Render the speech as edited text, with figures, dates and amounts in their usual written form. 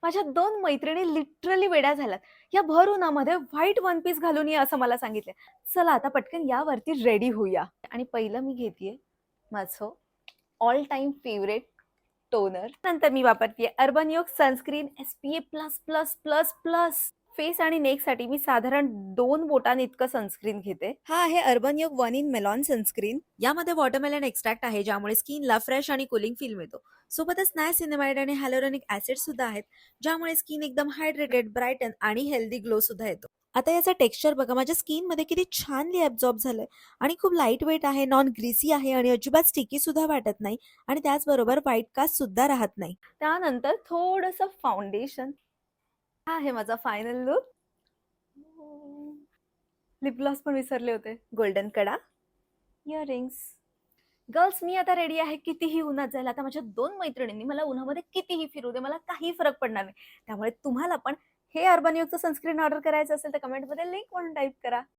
माझ्या 2 मैत्रिणी लिटरली वेड्या झाल्यात. या भर उन्हामध्ये व्हाईट वन पीस घालून ये असं मला सांगितलंय. चला आता पटकन यावरती रेडी होऊया. आणि पहिलं मी घेतेय माझं ऑल टाईम फेव्हरेट टोनर. नंतर मी वापरतेय अर्बन योग सनस्क्रीन SPF++++. फेस आणि नेकसाठी मी साधारण 2 बोटांइतकं सनस्क्रीन घेते. हा आहे अर्बन योग 1 इन मेलॉन सनस्क्रीन. यामध्ये वॉटरमेलन एक्स्ट्रॅक्ट आहे, ज्यामुळे स्किनला फ्रेश आणि कूलिंग फील मिळतो. सोबतच नायसिनामाइड आणि हायलोरॉनिक ऍसिड सुद्धा आहेत, ज्यामुळे स्किन एकदम हायड्रेटेड, ब्राईटन आणि हेल्दी ग्लो सुद्धा येतो. आता याचा टेक्स्चर बघा, माझ्या स्किन मध्ये किती छानली ऍब्झॉर्ब झालंय आणि खूप लाईट वेट आहे, नॉन ग्रीसी आहे आणि अजिबात स्टिकी सुद्धा वाटत नाही आणि त्याचबरोबर व्हाईट कास्ट सुद्धा राहत नाही. त्यानंतर थोडंसं फाउंडेशन. हा आहे माझा फायनल लुक. लिप ग्लॉस पण विसरले होते. गोल्डन कडा, इयरिंग्स. गर्ल्स, मी आता रेडी आहे कितीही उन्हात जायला. आता माझ्या 2 मैत्रिणींनी मला उन्हामध्ये कितीही फिरू दे, मला काही फरक पडणार नाही. त्यामुळे तुम्हाला पण हे अर्बन योगचं सनस्क्रीन ऑर्डर करायचं असेल तर कमेंटमध्ये लिंक म्हणून टाईप करा.